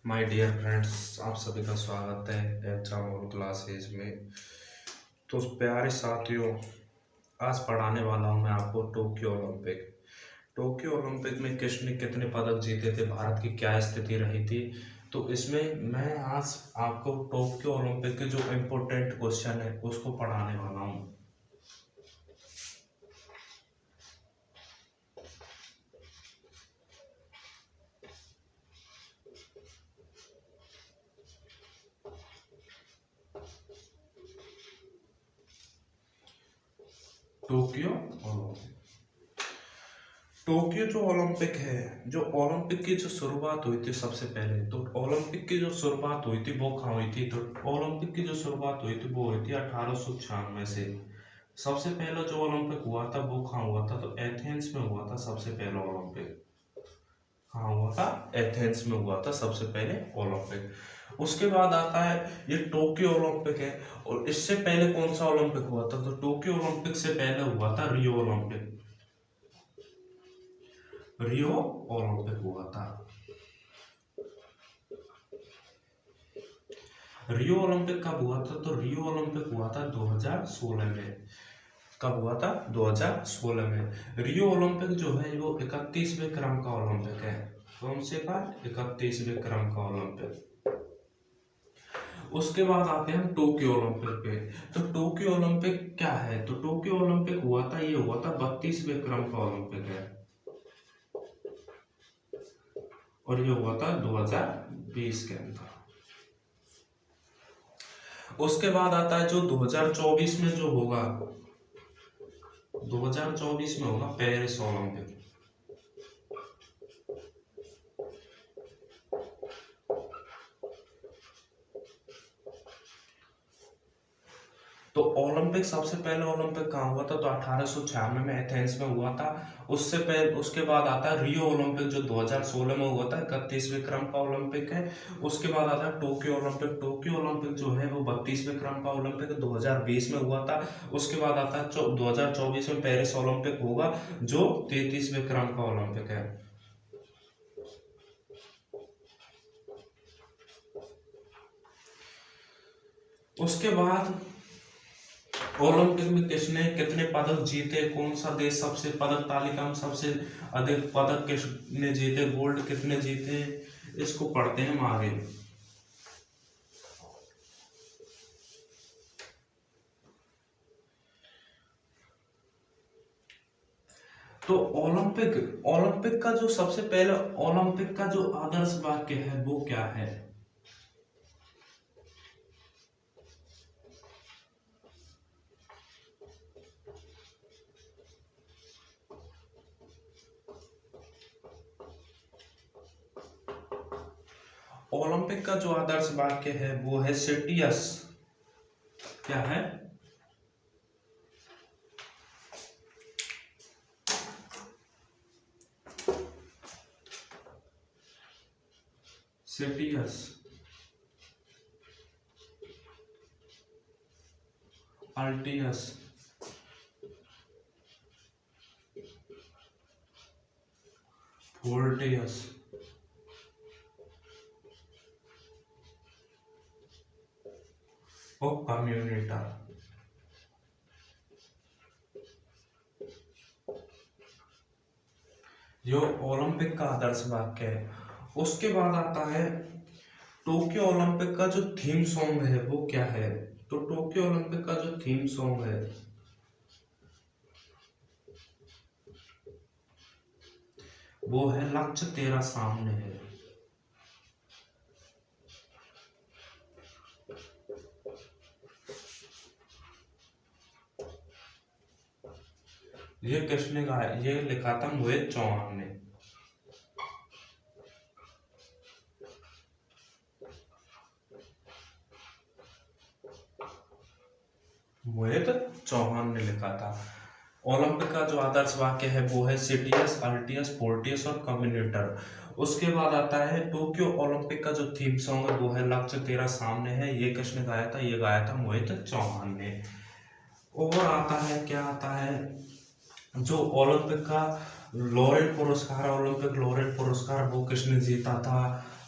My dear friends, आप सभी का स्वागत है एग्जाम और क्लासेज में। तो प्यारे साथियों, आज पढ़ाने वाला हूँ मैं आपको टोक्यो ओलंपिक। टोक्यो ओलंपिक में किसने कितने पदक जीते थे, भारत की क्या स्थिति रही थी। तो इसमें मैं आज आपको टोक्यो ओलंपिक के जो इम्पोर्टेंट क्वेश्चन है उसको पढ़ाने वाला हूँ। Tokyo Olympic. टोक्यो जो ओलंपिक है, जो ओलंपिक की जो शुरुआत हुई थी सबसे पहले, तो ओलंपिक की जो शुरुआत हुई थी वो कहाँ हुई थी। तो ओलंपिक की जो शुरुआत हुई थी वो हुई थी 1896 से। सबसे पहला जो ओलंपिक हुआ था वो कहाँ हुआ था, तो एथेंस में हुआ था सबसे पहला ओलंपिक। कहाँ हुआ था, एथेंस में हुआ था सबसे पहले ओलंपिक। उसके बाद आता है ये टोक्यो ओलंपिक है। और इससे पहले कौन सा ओलंपिक हुआ था, तो टोक्यो ओलंपिक से पहले हुआ था रियो ओलंपिक। रियो ओलंपिक हुआ था। रियो ओलंपिक कब हुआ था, तो रियो ओलंपिक हुआ था 2016 में। कब हुआ था, 2016 में। रियो ओलंपिक जो है वो 31वें क्रम का ओलंपिक है। कौन से का, 31वें क्रम का ओलंपिक। उसके बाद आते हैं हम टोक्यो ओलंपिक पे। तो टोक्यो ओलंपिक क्या है, तो टोक्यो ओलंपिक हुआ था, ये हुआ था 32वें क्रम का ओलंपिक है। और ये हुआ था 2020 के अंदर। उसके बाद आता है जो 2024 में जो होगा, 2024 में होगा पेरिस ओलंपिक। तो ओलंपिक सबसे पहले ओलंपिक कहाँ हुआ था, तो 1896 में एथेंस में हुआ था। उससे पहले उसके बाद आता है रियो ओलंपिक जो 2016 में हुआ था, 31वें क्रम का ओलंपिक है। उसके बाद आता है टोक्यो ओलंपिक। टोक्यो ओलंपिक जो है वो 32वें क्रम का ओलंपिक 2020 में हुआ था। उसके बाद आता है 2024 में पेरिस ओलंपिक होगा जो 33वें क्रम का ओलंपिक है। उसके बाद ओलंपिक में किसने कितने पदक जीते, कौन सा देश सबसे पदक तालिका में सबसे अधिक पदक किसने जीते, गोल्ड कितने जीते, इसको पढ़ते हैं हम आगे। तो ओलंपिक ओलंपिक का जो सबसे पहले ओलंपिक का जो आदर्श वाक्य है वो क्या है। ओलंपिक का जो आदर्श वाक्य है वो है सिटियस। क्या है, सिटियस अल्टियस फोर्टियस और कम्युनिटा। जो ओलंपिक का आदर्श वाक्य है। उसके बाद आता है टोक्यो ओलंपिक का जो थीम सॉन्ग है वो क्या है, तो टोक्यो ओलंपिक का जो थीम सॉन्ग है वो है लक्ष्य तेरा सामने है। ये किसने गाया, ये लिखा था मोहित चौहान ने। मोहित चौहान ने लिखा था। ओलंपिक का जो आदर्श वाक्य है वो है सिटियस अल्टियस फोर्टियस और कम्युनिटर। उसके बाद आता है टोक्यो ओलंपिक का जो थीम सॉन्ग है वो है लक्ष्य तेरा सामने है। ये किसने गाया था, ये गाया था मोहित चौहान ने। और आता है, क्या आता है, जो ओलंपिक का लॉरेट पुरस्कार, ओलंपिक लॉरेट पुरस्कार वो किसने जीता था,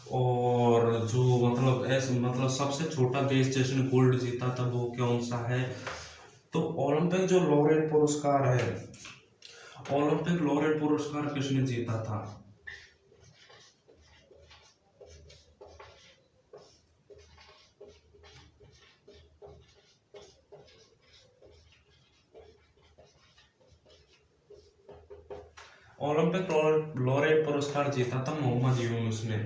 और जो मतलब ऐसे मतलब सबसे छोटा देश जिसने गोल्ड जीता था वो कौन सा है? तो ओलंपिक जो लॉरेट पुरस्कार है, ओलंपिक लॉरेट पुरस्कार किसने जीता था? ओलंपिक लॉरेट पुरस्कार जीता था मोहम्मद यूनुस ने।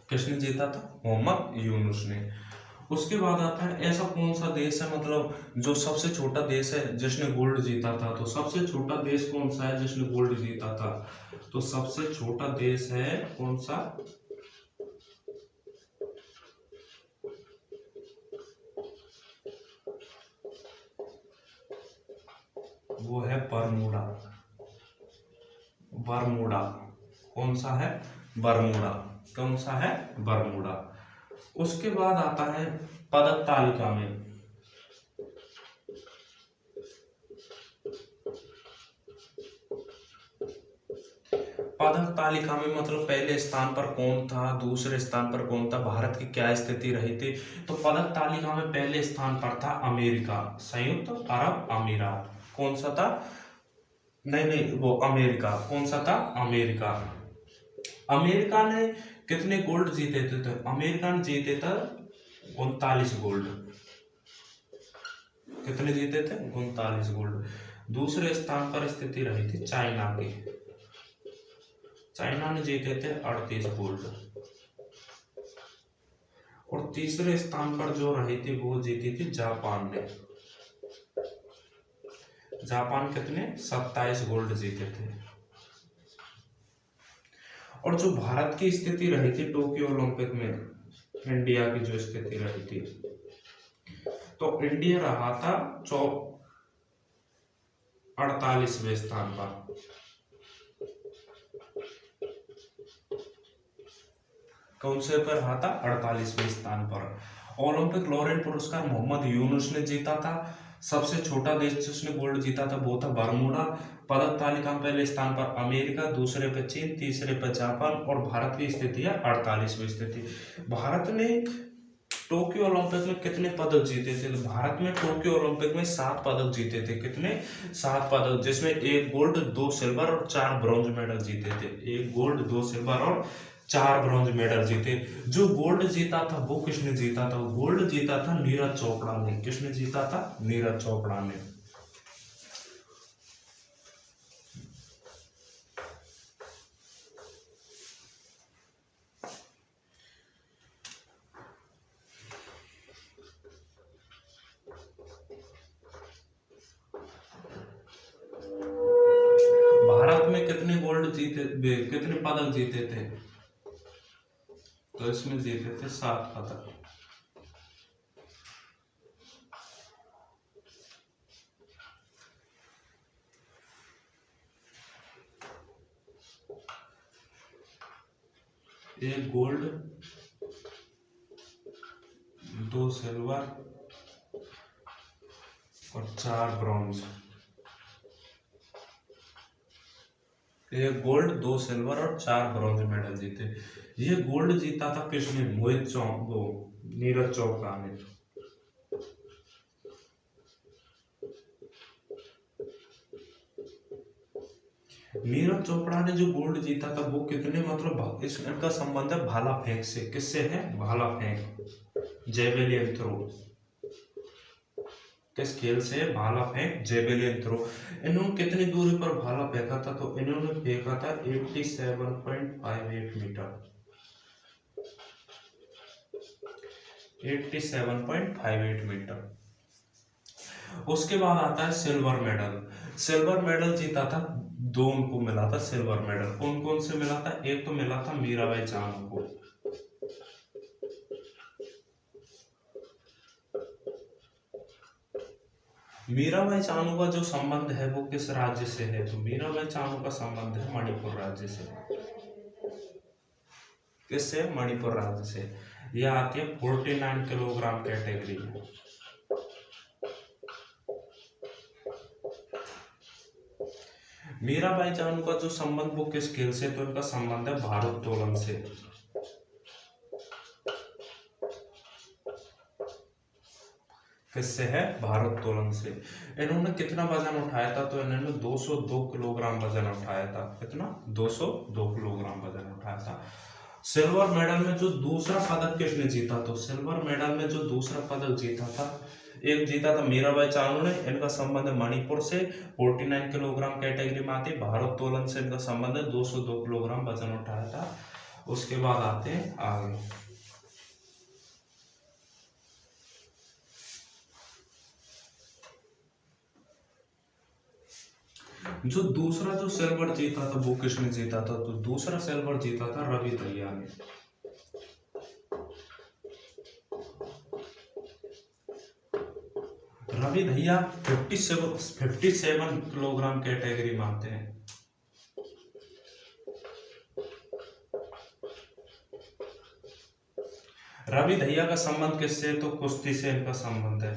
किसने जीता था? मोहम्मद यूनुस ने। उसके बाद आता है ऐसा कौन सा देश है मतलब जो सबसे छोटा देश है जिसने गोल्ड जीता था? तो सबसे छोटा देश कौन सा है जिसने गोल्ड जीता था? तो सबसे छोटा देश है कौन सा? वो है बरमूडा। बरमूडा। कौन सा है? बरमूडा। कौन सा है? बरमूडा। उसके बाद आता है पदक तालिका में, पदक तालिका में मतलब पहले स्थान पर कौन था, दूसरे स्थान पर कौन था, भारत की क्या स्थिति रही थी? तो पदक तालिका में पहले स्थान पर था अमेरिका, संयुक्त अरब अमीरात। कौन सा था? नहीं नहीं, वो अमेरिका। कौन सा था? अमेरिका। अमेरिका ने कितने गोल्ड जीते थे? तो अमेरिका ने जीते थे 39 गोल्ड। कितने जीते थे? 39 गोल्ड। दूसरे स्थान पर स्थिति रही थी चाइना की, चाइना ने जीते थे 38 गोल्ड। और तीसरे स्थान पर जो रही थी वो जीती थी जापान ने। जापान कितने? 27 गोल्ड जीते थे। और जो भारत की स्थिति रही थी टोक्यो ओलंपिक में, इंडिया की जो स्थिति रही थी, तो इंडिया रहा था 48वें स्थान पर। कौन से पर रहा था? 48वें स्थान पर। ओलंपिक लॉरेट पुरस्कार मोहम्मद यूनुस ने जीता था। सबसे छोटा देश जिसने गोल्ड जीता था वो था बरमूडा। पदक तालिका में पहले स्थान पर अमेरिका, दूसरे पर चीन, तीसरे पर जापान, और भारत की स्थिति है 48वीं स्थिति। भारत ने टोक्यो ओलंपिक में कितने पदक जीते थे? तो भारत में टोक्यो ओलंपिक में 7 पदक जीते थे। कितने? 7 पदक, जिसमें 1 गोल्ड, 2 सिल्वर और 4 ब्रॉन्ज मेडल जीते थे। 1 गोल्ड, 2 सिल्वर और 4 ब्रॉन्ज मेडल जीते। जो गोल्ड जीता था वो किसने जीता था? गोल्ड जीता था नीरज चोपड़ा ने। किसने जीता था? नीरज चोपड़ा ने। भारत में कितने गोल्ड जीते, कितने पदक जीते थे? तो इसमें जीते थे 7 पदक। एक गोल्ड, 2 सिल्वर और 4 ब्रॉन्ज। एक गोल्ड, 2 सिल्वर और 4 ब्रॉन्ज मेडल जीते। ये गोल्ड जीता था किसने? मोहित चौक वो नीरज चोपड़ा ने। नीरज चोपड़ा ने जो गोल्ड जीता था वो कितने मतलब इनका संबंध है भाला फेंक से। किससे है? भाला फेंक, जेवेलियन थ्रो। किस खेल से? भाला फेंक, जेवेलियन थ्रो। इन्होंने कितनी दूरी पर भाला फेंका था? तो इन्होंने फेंका था 87.58 मीटर। 87.58 मीटर। उसके बाद आता है सिल्वर मेडल। सिल्वर मेडल जीता था, 2 उनको मिला था सिल्वर मेडल। कौन कौन से मिला था? एक तो मिला था मीराबाई चानू को। मीराबाई चानू का जो संबंध है वो किस राज्य से है? तो मीराबाई चानू का संबंध है मणिपुर राज्य से। किससे? मणिपुर राज्य से। यह आती है 49 किलोग्राम कैटेगरी में। मीराबाई चानू का जो संबंध वो किस खेल से, तो इनका संबंध है भारोत्तोलन से। किससे है? भारोत्तोलन से। इन्होंने कितना वजन उठाया था? तो इन्होंने 202 किलोग्राम वजन उठाया था। कितना? 202 किलोग्राम वजन उठाया था। सिल्वर मेडल में जो दूसरा पदक किसने जीता? तो सिल्वर मेडल में जो दूसरा पदक जीता था, एक जीता था मीराबाई चानू ने। इनका संबंध है मणिपुर से, 49 किलोग्राम कैटेगरी में आती। भारोत्तोलन से इनका संबंध है, 202 किलोग्राम वजन उठाया था। उसके बाद आते हैं आगे। जो दूसरा जो सिल्वर जीता था वो किसने जीता था? तो दूसरा सिल्वर जीता था रवि दहिया ने। रवि दहिया 57 किलोग्राम कैटेगरी में आते हैं। रवि दहिया का संबंध किससे? तो कुश्ती से इनका संबंध है,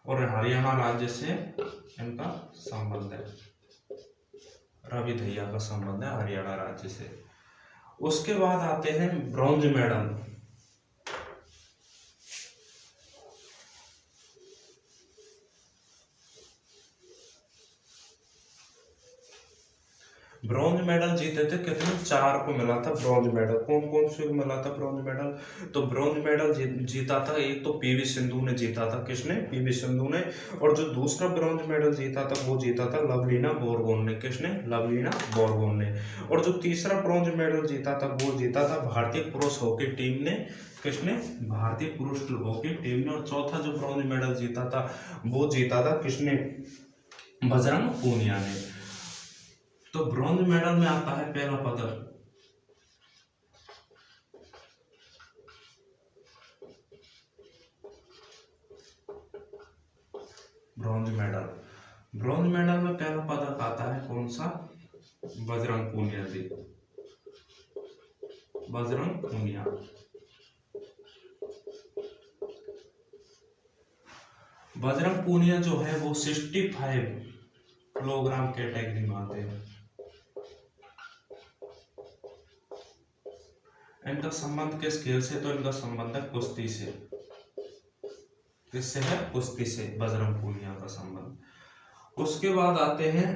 और हरियाणा राज्य से इनका संबंध है। रवि दहिया का संबंध है हरियाणा राज्य से। उसके बाद आते हैं ब्रॉन्ज मेडल। ब्रॉन्ज मेडल जीते थे कितने? 4 को मिला था ब्रॉन्ज मेडल। कौन कौन से को मिला था ब्रॉन्ज मेडल? तो ब्रॉन्ज मेडल जीता था एक तो पीवी सिंधु ने जीता था। किसने? पीवी सिंधु ने। और जो दूसरा ब्रॉन्ज मेडल जीता था वो जीता था लवलीना बोरगोन ने। किसने? लवलीना बोरगोन ने। और जो तीसरा ब्रॉन्ज मेडल जीता था वो जीता था भारतीय पुरुष हॉकी टीम ने। किसने? भारतीय पुरुष हॉकी टीम ने। और चौथा जो ब्रॉन्ज मेडल जीता था वो जीता था किसने? बजरंग पूनिया ने। तो ब्रॉन्ज मेडल में आता है पहला पदक ब्रॉन्ज मेडल। ब्रॉन्ज मेडल में पहला पदक आता है कौन सा? बजरंग पूनिया जी। बजरंग पूनिया। बजरंग पूनिया जो है वो 65 किलोग्राम कैटेगरी में आते हैं। इनका संबंध किस खेल से? तो इनका संबंध है कुश्ती से। किससे है? कुश्ती से बजरंग पूनिया का संबंध। उसके बाद आते हैं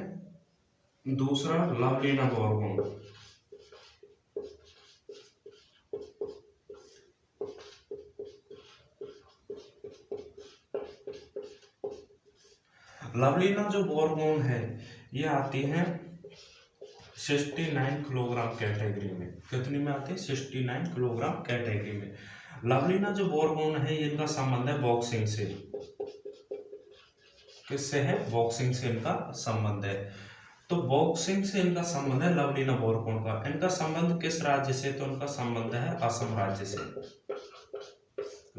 दूसरा लवलीना बोरगोन। लवलीना जो बोरगोन है ये आती है 69 किलोग्राम कैटेगरी में। कितनी में आती है? 69 किलोग्राम कैटेगरी में। लवलीना जो बोरगोन है इनका संबंध है बॉक्सिंग से। किससे है? बॉक्सिंग से इनका संबंध है। तो बॉक्सिंग से इनका संबंध है लवलीना बोरगोन का। इनका संबंध किस राज्य से? तो इनका संबंध है असम राज्य से,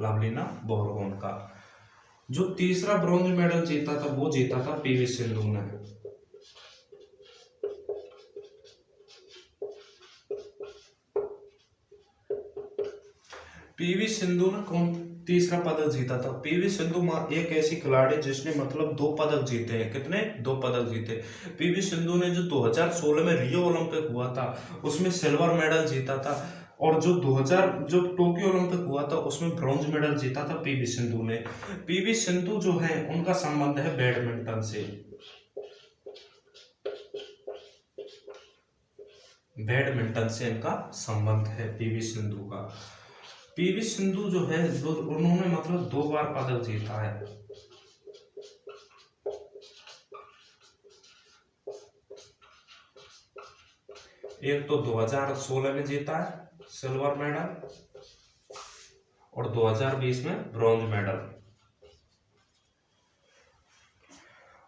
लवलीना बोरगोन का। जो तीसरा ब्रॉन्ज मेडल जीता था वो जीता था पीवी सिंधु ने। पीवी सिंधु ने कौन तीसरा पदक जीता था? पीवी सिंधु एक ऐसी खिलाड़ी जिसने मतलब 2 पदक जीते हैं। कितने? 2 पदक जीते। पीवी सिंधु ने जो 2016 में रियो ओलंपिक हुआ था उसमें सिल्वर मेडल जीता था, और जो 2000 जो टोक्यो ओलंपिक हुआ था उसमें ब्रॉन्ज मेडल जीता था पीवी सिंधु ने। पीवी सिंधु जो है उनका संबंध है बैडमिंटन से। बैडमिंटन से इनका संबंध है पीवी सिंधु का। पीवी सिंधु जो है उन्होंने मतलब 2 बार पदक जीता है। एक तो 2016 में जीता है सिल्वर मेडल, और 2020 में ब्रॉन्ज मेडल।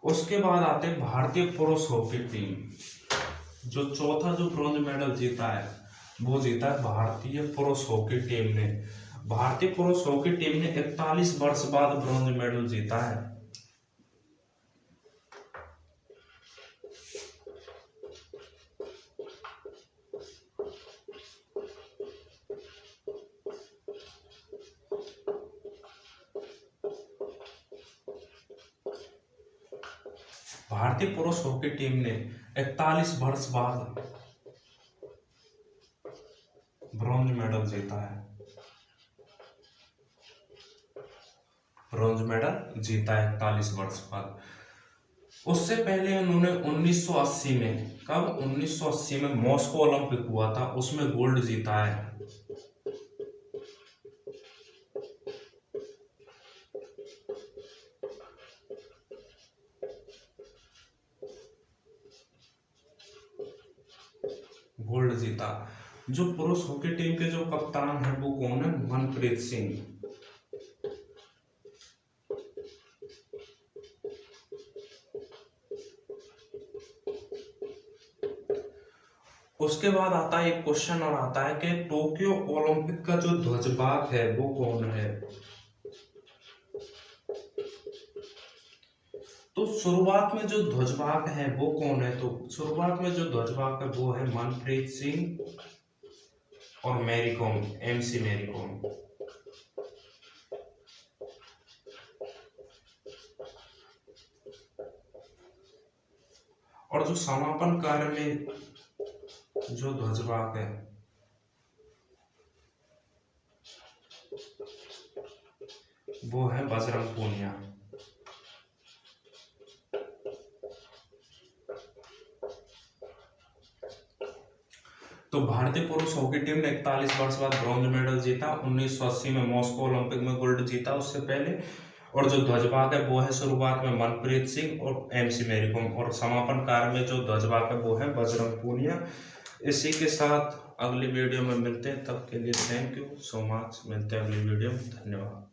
उसके बाद आते हैं भारतीय पुरुष हॉकी टीम। जो चौथा जो ब्रॉन्ज मेडल जीता है वो जीता है भारतीय पुरुष हॉकी टीम ने। भारतीय पुरुष हॉकी टीम ने 41 वर्ष बाद ब्रॉन्ज मेडल जीता है। भारतीय पुरुष हॉकी टीम ने 41 वर्ष बाद ब्रॉन्ज मेडल जीता है। ब्रॉन्ज मेडल जीता है 41 वर्ष बाद। उससे पहले उन्होंने 1980 में, कब 1980 में मॉस्को ओलंपिक हुआ था, उसमें गोल्ड जीता है। गोल्ड जीता। जो पुरुष हॉकी टीम के जो कप्तान है वो कौन है? मनप्रीत सिंह। उसके बाद आता है एक क्वेश्चन और आता है कि टोक्यो ओलंपिक का जो ध्वजवाहक है वो कौन है? तो शुरुआत में जो ध्वजवाहक है वो कौन है? तो शुरुआत में जो ध्वजवाहक है वो है मनप्रीत सिंह और Mary Kom, MC Mary Kom. और जो समापन कार्य में जो ध्वजवाहक है वो है बजरंग पूनिया। तो भारतीय पुरुष हॉकी टीम ने 41 वर्ष बाद ब्रॉन्ज मेडल जीता। 1980 में मॉस्को ओलंपिक में गोल्ड जीता उससे पहले। और जो ध्वजवाहक है वो है शुरुआत में मनप्रीत सिंह और एमसी मैरी कॉम, और समापन कार्य में जो ध्वजवाहक है वो है बजरंग पूनिया। इसी के साथ अगली वीडियो में मिलते हैं, तब के लिए थैंक यू सो मच। मिलते हैं अगली वीडियो में, धन्यवाद।